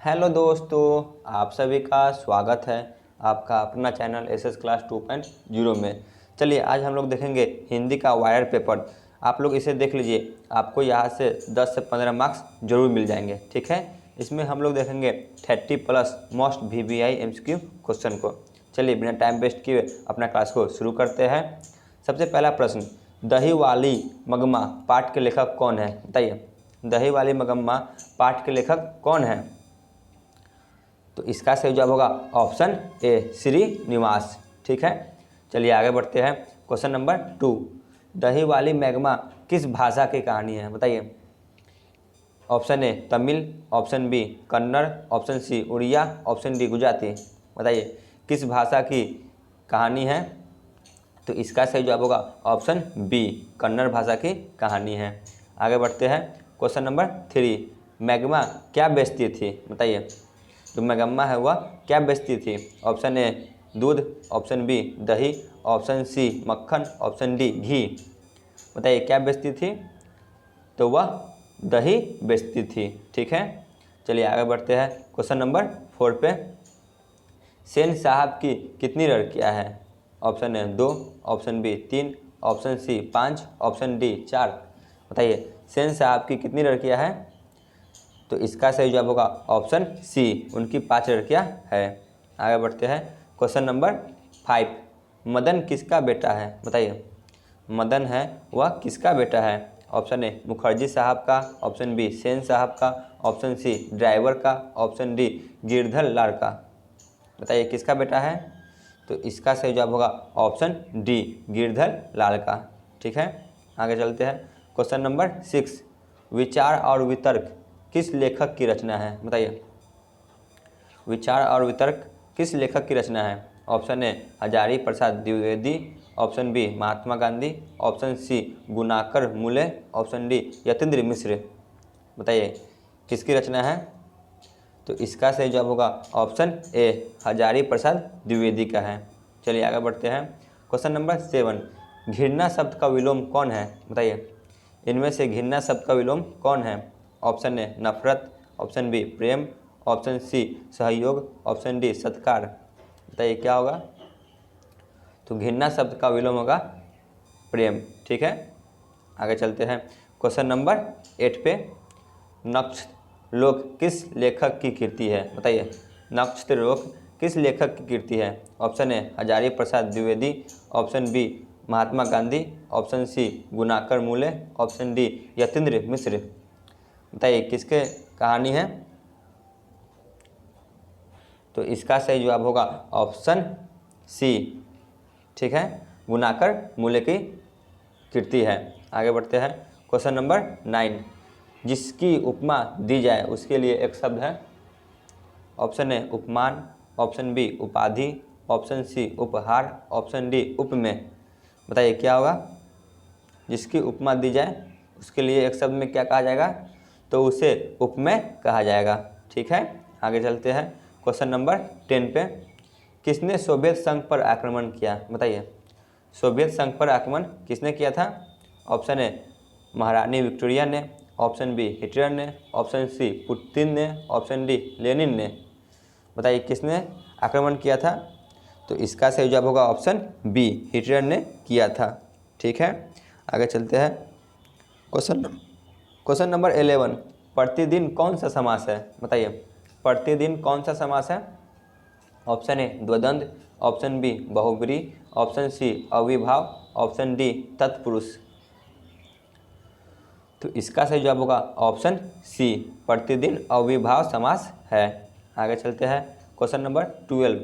Hello दोस्तों, आप सभी का स्वागत है आपका अपना चैनल एसएस क्लास 2.0 में। चलिए आज हम लोग देखेंगे हिंदी का वायर पेपर। आप लोग इसे देख लीजिए, आपको यहाँ से 10 से 15 मार्क्स जरूर मिल जाएंगे। ठीक है, इसमें हम लोग देखेंगे 30+ मोस्ट VBI MCQ क्वेश्चन को। चलिए बिना टाइम वेस्ट किए अपना क्लास को शुरू करते हैं। सबसे पहला प्रश्न, दही वाली मगमा पाठ के लेखक कौन है? बताइए, दही वाली मगमा पाठ के लेखक कौन है? तो इसका सही जवाब होगा ऑप्शन ए, श्रीनिवास। ठीक है, चलिए आगे बढ़ते हैं। क्वेश्चन नंबर 2, दही वाली मैग्मा किस भाषा की कहानी है? बताइए। Option A Tamil, option B Kannada, option C Odia, option D Gujarati. बताइए किस भाषा की कहानी है? तो इसका सही जवाब होगा ऑप्शन बी, कन्नड़ भाषा की कहानी है। आगे बढ़ते हैं। क्वेश्चन नंबर 3, मैग्मा क्या बेचती थी? बताइए, जो मैग्मा है वह क्या बेचती थी? ऑप्शन ए दूध, ऑप्शन बी दही, ऑप्शन सी मक्खन, ऑप्शन डी घी। बताइए क्या बेचती थी? तो वह दही बेचती थी। ठीक है, चलिए आगे बढ़ते हैं। क्वेश्चन नंबर 4 पे, सेन साहब की कितनी लड़कियां हैं? Option A 2, option B 3, option C 5, option D 4। बताइए सेन साहब की कितनी लड़कियां हैं? तो इसका सही जवाब होगा ऑप्शन सी, उनकी 5 लड़कियां हैं। आगे बढ़ते हैं। क्वेश्चन नंबर 5, मदन किसका बेटा है? बताइए, मदन है वह किसका बेटा है? ऑप्शन ए मुखर्जी साहब का, ऑप्शन बी सेन साहब का, ऑप्शन सी ड्राइवर का, ऑप्शन डी गिरधर लाल का। बताइए किसका बेटा है? तो इसका सही जवाब होगा ऑप्शन डी, गिरधर लाल का। ठीक है, आगे चलते हैं। क्वेश्चन नंबर 6, विचार और वितर्क किस लेखक की रचना है? बताइए, विचार और वितर्क किस लेखक की रचना है? Option A Hazari Prasad Dwivedi, option B Mahatma Gandhi, option C Gunakar Muley, option D Yatindra मिश्र। बताइए किसकी रचना है? तो इसका सही जवाब होगा ऑप्शन ए, हजारी प्रसाद द्विवेदी का है। चलिए आगे बढ़ते हैं। क्वेश्चन नंबर 7, घृणा शब्द का विलोम कौन है? बताइए, इनमें से घृणा शब्द का विलोम कौन है? ऑप्शन ए नफरत, ऑप्शन बी प्रेम, ऑप्शन सी सहयोग, ऑप्शन डी सत्कार। बताइए क्या होगा? तो घृणा शब्द का विलोम होगा प्रेम। ठीक है, आगे चलते हैं। क्वेश्चन नंबर 8 पे, नक्षत्र लोक किस लेखक की कृति है? बताइए, नक्षत्र लोक किस लेखक की कृति है? Option A Hazari Prasad Dwivedi, option B Mahatma Gandhi, option C Gunakar Muley, option D Yatindra मिश्र। बताइए किसके कहानी है? तो इसका सही जवाब होगा ऑप्शन सी। ठीक है, गुणाकर मूले की कृति है। आगे बढ़ते हैं। क्वेश्चन नंबर 9, जिसकी उपमा दी जाए उसके लिए एक शब्द है। ऑप्शन ए उपमान, ऑप्शन बी उपाधि, ऑप्शन सी उपहार, ऑप्शन डी उपमेय। बताइए क्या होगा? जिसकी उपमा दी जाए उसके लिए एक शब्द में क्या कहा जाएगा? तो उसे उपमेय कहा जाएगा। ठीक है, आगे चलते हैं। क्वेश्चन नंबर 10 पे, किसने सोवियत संघ पर आक्रमण किया? बताइए, सोवियत संघ पर आक्रमण किसने किया था? ऑप्शन ए महारानी विक्टोरिया ने, ऑप्शन बी हिटलर ने, ऑप्शन सी पुतिन ने, ऑप्शन डी लेनिन ने। बताइए किसने आक्रमण किया था? तो इसका सही जवाब होगा ऑप्शन बी, हिटलर ने किया था। ठीक है, आगे चलते हैं। क्वेश्चन नंबर 11, प्रतिदिन कौन सा समास है? बताइए, प्रतिदिन कौन सा समास है? ऑप्शन ए द्वंद्व, ऑप्शन बी बहुब्री, ऑप्शन सी अविभाव, ऑप्शन डी तत्पुरुष। तो इसका सही जवाब होगा ऑप्शन सी, प्रतिदिन अविभाव समास है। आगे चलते हैं। क्वेश्चन नंबर 12,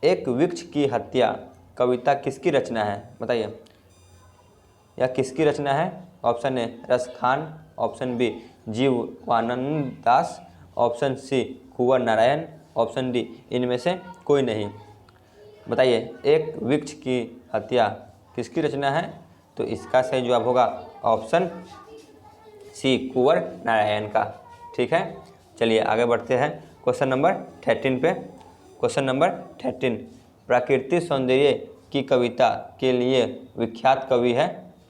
एक वृक्ष की हत्या कविता किसकी रचना है? बताइए, यह किसकी रचना है? ऑप्शन ए रस खान, ऑप्शन बी जीवानंद दास, ऑप्शन सी कुंवर नारायण, ऑप्शन डी इनमें से कोई नहीं। बताइए एक वृक्ष की हत्या किसकी रचना है? तो इसका सही जवाब होगा ऑप्शन सी, कुंवर नारायण का। ठीक है, चलिए आगे बढ़ते हैं। क्वेश्चन नंबर 13 पे, क्वेश्चन नंबर 13, प्राकृतिक सौंदर्य की कविता के लिए विख्यात कवि है?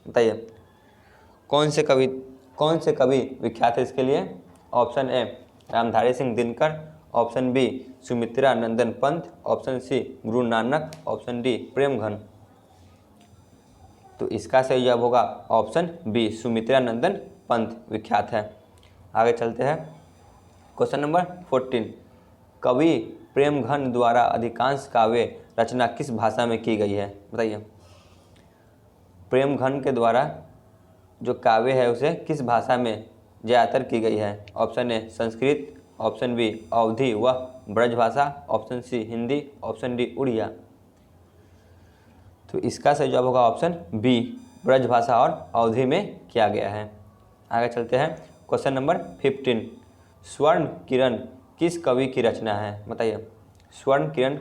बताइए कौन से कवि विख्यात है इसके लिए? Option A Ramdhari Singh Dinkar, option B Sumitra Nandan Pant, option C Guru Nanak, option D Premghan. तो इसका सही जवाब होगा ऑप्शन बी सुमित्रा नंदन पंत, विख्यात है। आगे चलते हैं। क्वेश्चन नंबर 14, कवि प्रेमघन द्वारा अधिकांश काव्य रचना किस भाषा में की गई है? बताइए। प्रेमघन के द्वारा जो काव्य है उसे किस भाषा में ज़्यादातर की गई है? Option A Sanskrit, option B Awadhi व ब्रज भाषा, option C Hindi, option D Odia. तो इसका सही जवाब होगा ऑप्शन बी ब्रज भाषा और अवधी में किया गया है। आगे चलते हैं। क्वेश्चन नंबर 15, स्वर्ण किरण किस कवि की रचना है? बताइए। स्वर्ण किरण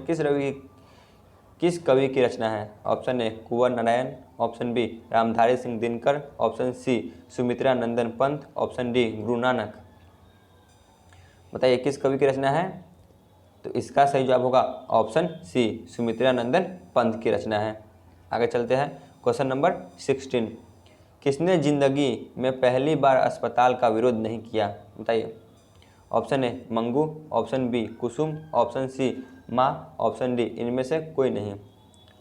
किस कवि की रचना है? Option A Kunwar Narayan, option B Ramdhari Singh Dinkar, option C Sumitra Nandan Pant, option D Guru Nanak. बताइए किस कवि की रचना है? तो इसका सही जवाब होगा ऑप्शन सी सुमित्रा नंदन पंत की रचना है। आगे चलते हैं। क्वेश्चन नंबर 16, किसने जिंदगी में पहली बार अस्पताल का विरोध नहीं किया? बताइए। Option A Mangu, option B Kusum, option C माँ, ऑप्शन डी इनमें से कोई नहीं।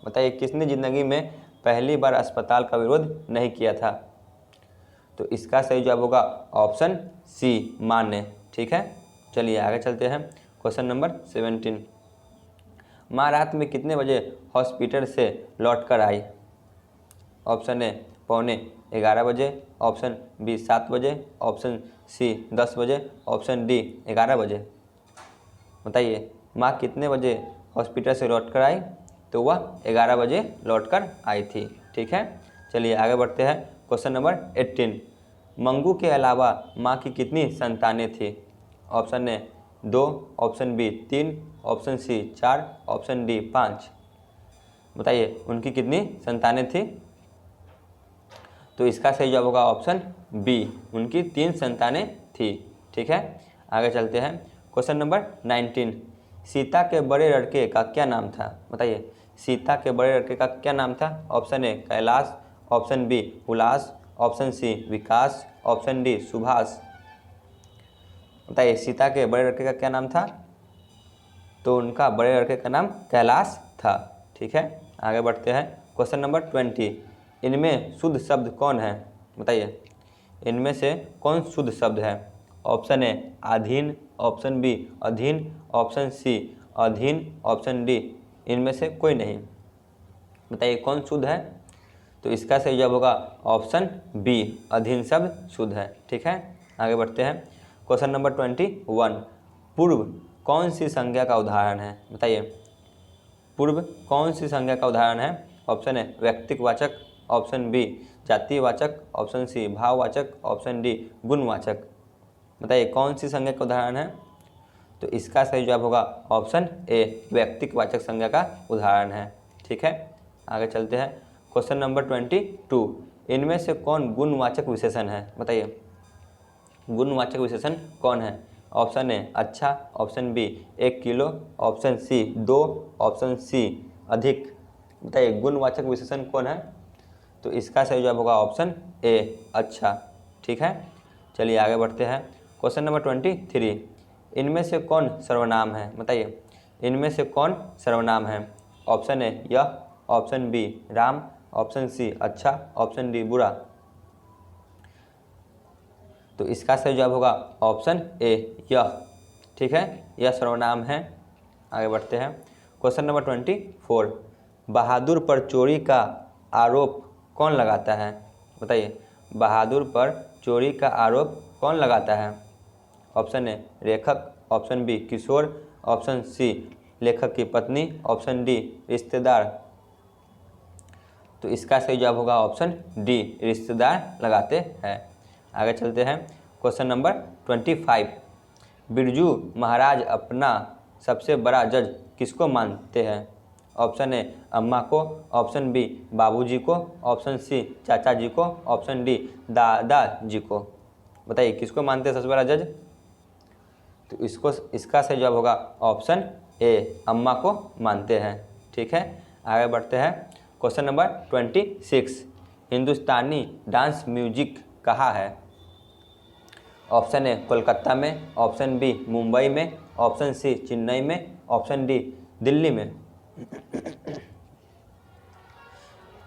बताइए किसने ज़िंदगी में पहली बार अस्पताल का विरोध नहीं किया था? तो इसका सही जवाब होगा ऑप्शन सी माँ ने। ठीक है, चलिए आगे चलते हैं। क्वेश्चन नंबर 17, माँ रात में कितने बजे हॉस्पिटल से लौट कर आई? ऑप्शन ए पौने 11 बजे, ऑप्शन बी 7 बजे, ऑप्शन सी 10 बजे, ऑप्शन डी 11 बजे। बताइए माँ कितने बजे हॉस्पिटल से लौट कर आई? तो वह 11 बजे लौट कर आई थी। ठीक है, चलिए आगे बढ़ते हैं। क्वेश्चन नंबर 18, मंगू के अलावा माँ की कितनी संतानें थी? Option A 2, option B 3, option C 4, option D 5। बताइए उनकी कितनी संतानें थी? तो इसका सही जवाब होगा ऑप्शन बी, उनकी 3 संतानें थी। ठीक है, आगे चलते हैं। क्वेश्चन नंबर 19, सीता के बड़े लड़के का क्या नाम था? बताइए सीता के बड़े लड़के का क्या नाम था? Option A Kailash, option B Ullas, option C Vikas, option D Subhash. बताइए सीता के बड़े लड़के का क्या नाम था? तो उनका बड़े लड़के का नाम कैलाश था। ठीक है, आगे बढ़ते हैं। क्वेश्चन नंबर 20, इनमें शुद्ध शब्द कौन है? बताइए इनमें से कौन शुद्ध शब्द है? ऑप्शन ए अधीन, ऑप्शन बी अधीन, ऑप्शन सी अधीन, ऑप्शन डी इनमें से कोई नहीं। बताइए कौन शुद्ध है? तो इसका सही जवाब होगा ऑप्शन बी अधीन शब्द शुद्ध है। ठीक है, आगे बढ़ते हैं। क्वेश्चन नंबर 21, पूर्व कौन सी संज्ञा का उदाहरण है? बताइए पूर्व कौन सी संज्ञा का उदाहरण है? ऑप्शन ए व्यक्तिवाचक, ऑप्शन बी जातिवाचक, ऑप्शन सी भाववाचक, ऑप्शन डी गुणवाचक। बताइए कौन सी संज्ञा का उदाहरण है? तो इसका सही जवाब होगा ऑप्शन ए व्यक्तिवाचक संज्ञा का उदाहरण है। ठीक है, आगे चलते हैं। क्वेश्चन नंबर 22, इनमें से कौन गुणवाचक विशेषण है? बताइए गुणवाचक विशेषण कौन है? ऑप्शन ए अच्छा, option B 1 kilo, option C 2, option C अधिक। बताइए गुणवाचक विशेषण कौन है? तो इसका सही जवाब होगा ऑप्शन ए अच्छा। ठीक है, चलिए आगे बढ़ते हैं। क्वेश्चन नंबर 23, इनमें से कौन सर्वनाम है? बताइए इनमें से कौन सर्वनाम है? ऑप्शन ए यह, option B Ram, option C अच्छा, ऑप्शन डी बुरा। तो इसका सही जवाब होगा ऑप्शन ए यह। ठीक है, यह सर्वनाम है। आगे बढ़ते हैं। क्वेश्चन नंबर 24, बहादुर पर चोरी का आरोप कौन लगाता है? बताइए बहादुर पर चोरी का आरोप कौन लगाता है? ऑप्शन ए लेखक, ऑप्शन बी किशोर, ऑप्शन सी लेखक की पत्नी, ऑप्शन डी रिश्तेदार। तो इसका सही जवाब होगा ऑप्शन डी रिश्तेदार लगाते हैं। आगे चलते हैं। क्वेश्चन नंबर 25, बिरजू महाराज अपना सबसे बड़ा जज किसको मानते हैं? ऑप्शन ए अम्मा को, ऑप्शन बी बाबूजी को, ऑप्शन सी चाचा जी को, ऑप्शन डी दादाजी को। बताइए किसको मानते हैं सबसे बड़ा जज? तो इसका सही जवाब होगा ऑप्शन ए अम्मा को मानते हैं। ठीक है, आगे बढ़ते हैं। क्वेश्चन नंबर 26, हिंदुस्तानी डांस म्यूजिक कहाँ है? ऑप्शन ए कोलकाता में, ऑप्शन बी मुंबई में, ऑप्शन सी चेन्नई में, ऑप्शन डी दिल्ली में।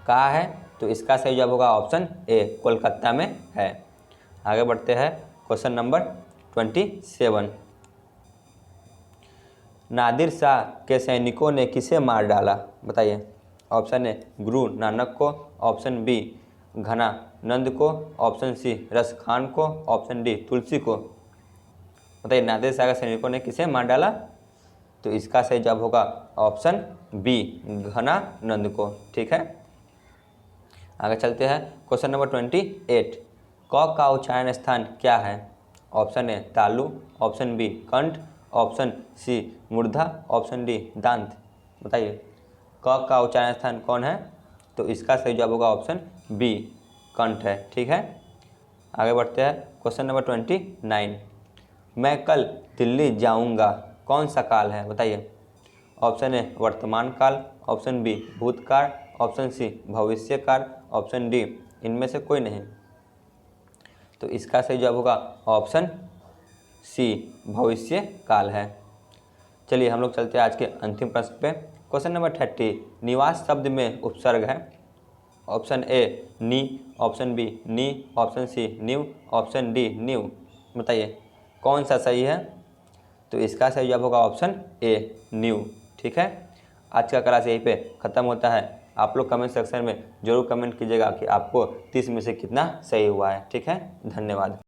कहाँ है? तो इसका सही जवाब होगा ऑप्शन ए कोलकाता में है। आगे बढ़ते हैं क्वेश्चन नंबर 27। नादिर शाह के सैनिकों ने किसे मार डाला? बताइए। ऑप्शन ए गुरु नानक को, ऑप्शन बी घनानंद को, ऑप्शन सी रस खान को, ऑप्शन डी तुलसी को। बताइए नादिर शाह के सैनिकों ने किसे मार डाला? तो इसका सही जवाब होगा ऑप्शन बी घनानंद को। ठीक है, आगे चलते हैं क्वेश्चन नंबर 28। क का उच्चारण स्थान क्या है? ऑप्शन ए तालु, ऑप्शन बी कंठ, ऑप्शन सी मूर्धा, ऑप्शन डी दांत। बताइए क का उच्चारण स्थान कौन है? तो इसका सही जवाब होगा ऑप्शन बी कंठ है। ठीक है, आगे बढ़ते हैं क्वेश्चन नंबर 29। मैं कल दिल्ली जाऊंगा कौन सा काल है? बताइए। ऑप्शन ए वर्तमान काल, ऑप्शन बी भूतकाल, ऑप्शन सी भविष्य काल, ऑप्शन डी इनमें से कोई नहीं। तो इसका सही जवाब होगा ऑप्शन सी भविष्य काल है। चलिए हम लोग चलते हैं आज के अंतिम प्रश्न पे। Question number 30। निवास शब्द में उपसर्ग है। ऑप्शन ए नी, ऑप्शन बी नी, ऑप्शन सी न्यू, ऑप्शन डी न्यू। बताइए कौन सा सही है? तो इसका सही जवाब होगा ऑप्शन ए न्यू। ठीक है, आज का क्लास यहीं पे ख़त्म होता है। आप लोग कमेंट सेक्शन में ज़रूर कमेंट कीजिएगा कि आपको 30 में से कितना सही हुआ है। ठीक है, धन्यवाद।